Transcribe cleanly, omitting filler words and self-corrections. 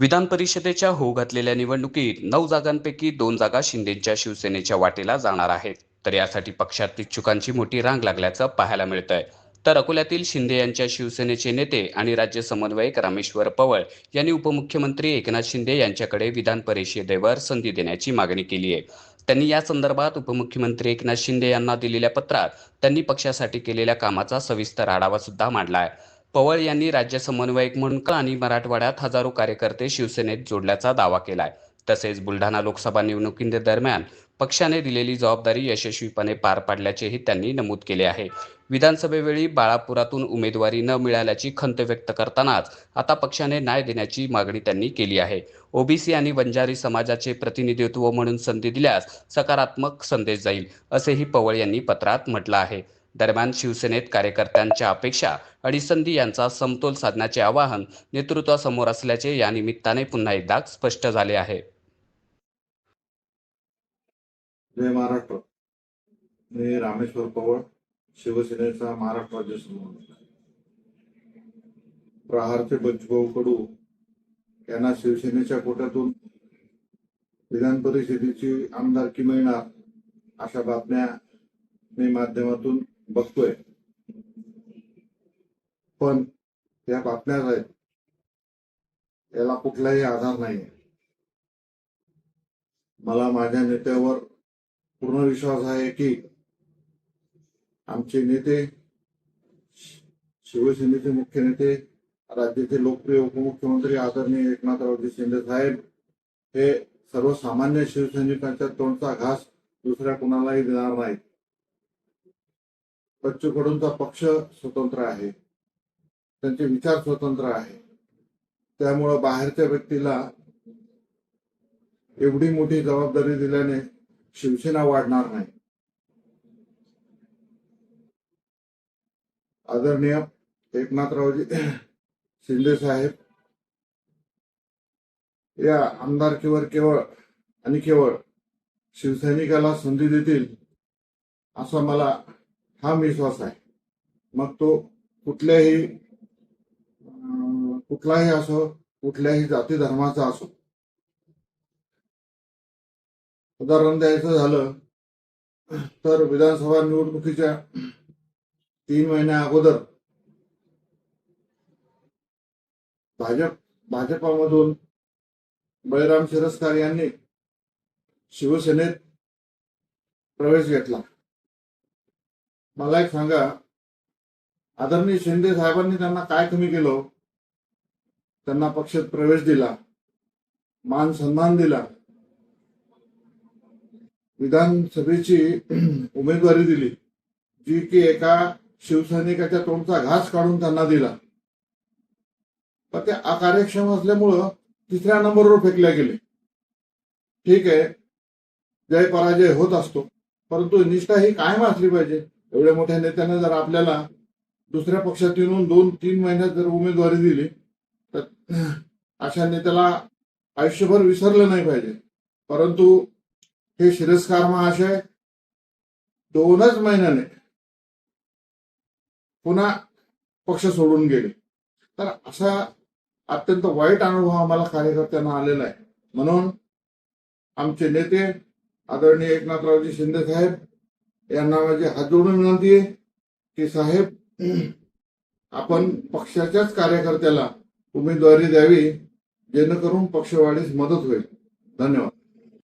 विधान परिषदेच्या होऊ घातलेल्या निवडणुकीत 9 जागांपैकी 2 जागा शिंदेच्या शिवसेनेच्या वाटेला जाणार आहेत. तर यासाठी पक्षात इच्छुकांची मोठी रांग लागल्याचं पाहायला मिळतंय. तर अकोल्यातील शिंदे यांच्या शिवसेनेचे नेते आणि राज्य समन्वयक रामेश्वर पवळ यांनी उपमुख्यमंत्री एकनाथ शिंदे यांच्याकडे विधान परिषदेवर संधी देण्याची मागणी केली आहे. त्यांनी या संदर्भात उपमुख्यमंत्री एकनाथ शिंदे यांना दिलेल्या पत्रात त्यांनी पक्षासाठी केलेल्या कामाचा सविस्तर आढावा सुद्धा मांडला आहे. पवार यांनी राज्य समन्वयक म्हणून आणि मराठवाड्यात हजारो कार्यकर्ते शिवसेनेत जोडल्याचा दावा केलाय. तसेच बुलढाणा लोकसभा निवडणुकीदरम्यान पक्षाने दिलेली जबाबदारी यशस्वीपणे पार पाडल्याचेही त्यांनी नमूद केले आहे. विधानसभेवेळी बाळापुरातून उमेदवारी न मिळाल्याची खंत व्यक्त करतानाच आता पक्षाने न्याय देण्याची मागणी त्यांनी केली आहे. ओबीसी आणि बंजारी समाजाचे प्रतिनिधित्व म्हणून संधी दिल्यास सकारात्मक संदेश जाईल, असेही पवार यांनी पत्रात म्हटलं आहे. दरम्यान शिवसेनेत कार्यकर्त्यांच्या अपेक्षा आणि संधी यांचा समतोल साधण्याचे आवाहन नेतृत्वासमोर असल्याचे या निमित्ताने पुन्हा एकदा स्पष्ट झाले आहे. जय महाराष्ट्र. मी रामेश्वर पवळ, शिवसेनेचा महाराष्ट्र राज्य समन्वयक. प्रहारचे बच्चूभाऊ कडू यांना शिवसेनेच्या कोट्यातून विधान परिषदेची आमदारकी मिळणार अशा बातम्या मी माध्यमातून बघतोय. पण या बातम्या आहेत, याला कुठलाही आधार नाही. मला माझ्या नेत्यावर पूर्ण विश्वास आहे की आमचे नेते, शिवसेनेचे मुख्य नेते, राज्याचे लोकप्रिय उपमुख्यमंत्री आदरणीय एकनाथरावजी शिंदे साहेब हे सर्वसामान्य शिवसैनिकांच्या तोंडचा घास दुसऱ्या कुणालाही देणार नाहीत. बच्चू कडूंचा पक्ष स्वतंत्र आहे, त्यांचे विचार स्वतंत्र आहे. त्यामुळं बाहेरच्या व्यक्तीला एवढी मोठी जबाबदारी दिल्याने शिवसेना वाढणार नाही. आदरणीय एकनाथरावजी शिंदे साहेब या आमदारकीवर केवळ आणि केवळ शिवसैनिकाला संधी देतील असा मला ठाम विश्वास आहे. मग तो कुठलाही असो, कुठल्याही जाती धर्माचा असो. उदाहरण द्यायचं झालं तर विधानसभा निवडणुकीच्या 3 महिन्या अगोदर भाजपामधून बळीराम सिरस्कार यांनी शिवसेनेत प्रवेश घेतला. मला एक सांगा, आदरणीय शिंदे साहेबांनी त्यांना काय कमी केलं? त्यांना पक्षात प्रवेश दिला, मान सन्मान दिला, विधानसभेची उमेदवारी दिली, जी की एका शिवसैनिकाच्या तोंडचा घास काढून त्यांना दिला. पण ते अकार्यक्षम असल्यामुळं 3ऱ्या नंबरवर फेकल्या गेले. ठीक आहे, जय पराजय होत असतो, परंतु निष्ठा ही कायम असली पाहिजे. एवढ्या मोठ्या नेत्याने जर आपल्याला दुसऱ्या पक्षात येऊन 2-3 महिन्यात जर उमेदवारी दिली तर अशा नेत्याला आयुष्यभर विसरलं नाही पाहिजे. परंतु हे शिरस्कार महाशय 2च महिन्याने पुन्हा पक्ष सोडून गेले. तर असा अत्यंत वाईट अनुभव आम्हाला कार्यकर्त्यांना आलेला आहे. म्हणून आमचे नेते आदरणीय एकनाथरावजी शिंदे साहेब यांना माझी हात जोडून विनंती आहे की साहेब, आपण पक्षाच्याच कार्यकर्त्याला उमेदवारी द्यावी, जेणेकरून पक्षवाढीस मदत होईल. धन्यवाद.